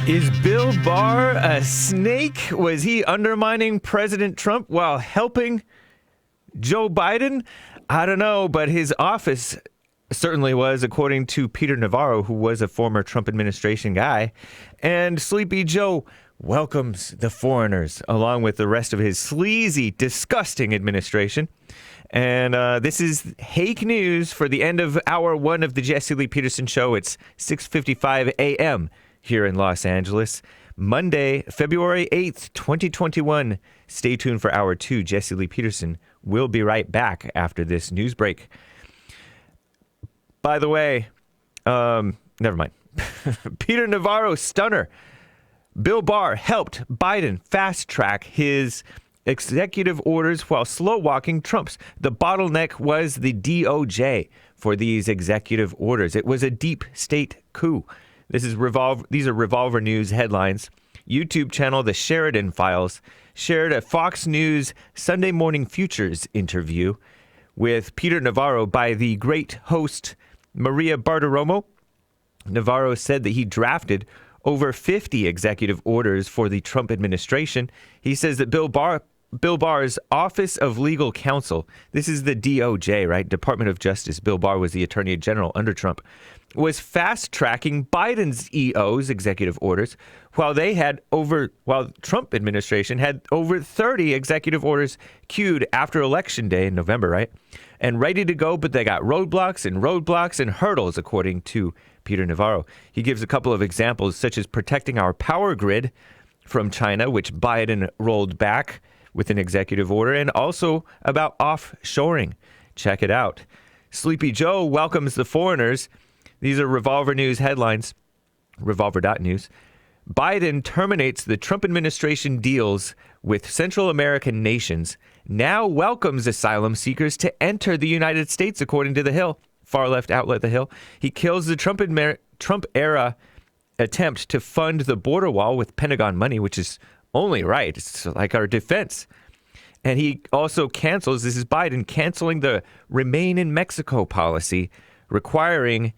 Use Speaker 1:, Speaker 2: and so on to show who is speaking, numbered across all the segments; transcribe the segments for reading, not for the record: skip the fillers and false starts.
Speaker 1: Is Bill Barr a snake? Was he undermining President Trump while helping Joe Biden? I don't know, but his office certainly was, according to Peter Navarro, who was a former Trump administration guy. And Sleepy Joe welcomes the foreigners, along with the rest of his sleazy, disgusting administration. And this is Hake News for the end of hour one of the Jesse Lee Peterson Show. It's 6:55 a.m. here in Los Angeles, Monday, February 8th, 2021. Stay tuned for hour two. Jesse Lee Peterson will be right back after this news break. By the way, never mind. Peter Navarro stunner. Bill Barr helped Biden fast-track his executive orders while slow-walking Trump's. The bottleneck was the DOJ for these executive orders. It was a deep state coup. These are Revolver News headlines. YouTube channel The Sheridan Files shared a Fox News Sunday Morning Futures interview with Peter Navarro by the great host Maria Bartiromo. Navarro said that he drafted over 50 executive orders for the Trump administration. He says that Bill Barr's Office of Legal Counsel, this is the DOJ, right? Department of Justice. Bill Barr was the Attorney General under Trump, was fast-tracking Biden's EO's executive orders while Trump administration had over 30 executive orders queued after Election Day in November, right? And ready to go, but they got roadblocks and hurdles, according to Peter Navarro. He gives a couple of examples, such as protecting our power grid from China, which Biden rolled back with an executive order, and also about offshoring. Check it out. Sleepy Joe welcomes the foreigners. These are Revolver News headlines, revolver.news. Biden terminates the Trump administration deals with Central American nations, now welcomes asylum seekers to enter the United States, according to The Hill, far-left outlet The Hill. He kills the Trump-era attempt to fund the border wall with Pentagon money, which is only right. It's like our defense. And he also cancels, this is Biden, canceling the Remain in Mexico policy, requiring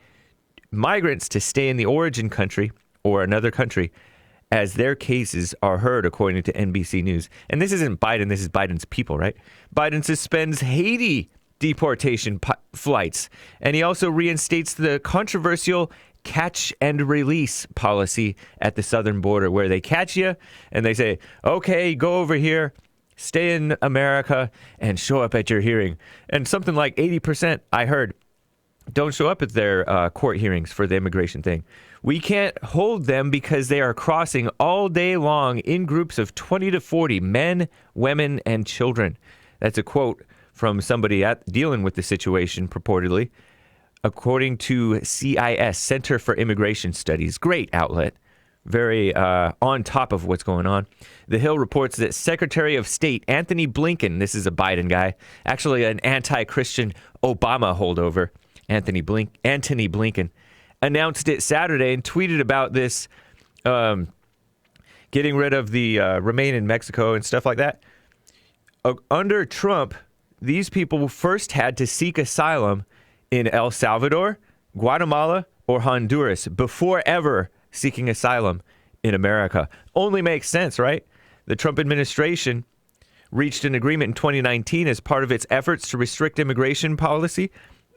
Speaker 1: migrants to stay in the origin country or another country as their cases are heard, according to NBC News. And this isn't Biden, this is Biden's people, right? Biden suspends Haiti deportation flights, and he also reinstates the controversial catch and release policy at the southern border, where they catch you and they say, okay, go over here, stay in America, and show up at your hearing. And something like 80%, I heard, don't show up at their court hearings for the immigration thing. We can't hold them because they are crossing all day long in groups of 20 to 40 men, women, and children. That's a quote from somebody dealing with the situation, purportedly, according to CIS, Center for Immigration Studies. Great outlet. Very on top of what's going on. The Hill reports that Secretary of State Anthony Blinken, this is a Biden guy, actually an anti-Christian Obama holdover, Anthony Blinken, announced it Saturday and tweeted about this, getting rid of the Remain in Mexico and stuff like that. Under Trump, these people first had to seek asylum in El Salvador, Guatemala, or Honduras before ever seeking asylum in America. Only makes sense, right? The Trump administration reached an agreement in 2019 as part of its efforts to restrict immigration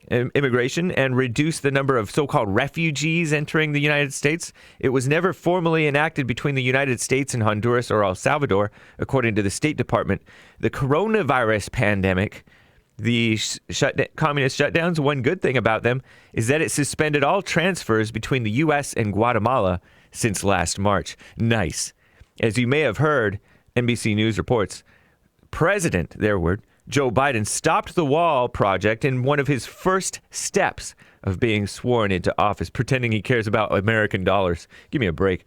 Speaker 1: and reduce the number of so-called refugees entering the United States. It was never formally enacted between the United States and Honduras or El Salvador, according to the State Department. The coronavirus pandemic, the communist shutdowns, one good thing about them is that it suspended all transfers between the U.S. and Guatemala since last March. Nice. As you may have heard, NBC News reports, Joe Biden stopped the wall project in one of his first steps of being sworn into office, pretending he cares about American dollars. Give me a break.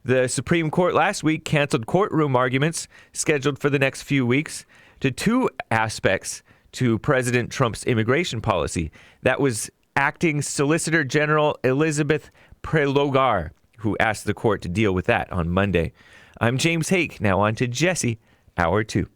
Speaker 1: The Supreme Court last week canceled courtroom arguments scheduled for the next few weeks to two aspects to President Trump's immigration policy. That was acting Solicitor General Elizabeth Prelogar, who asked the court to deal with that on Monday. I'm James Hake. Now on to Jesse, Hour 2.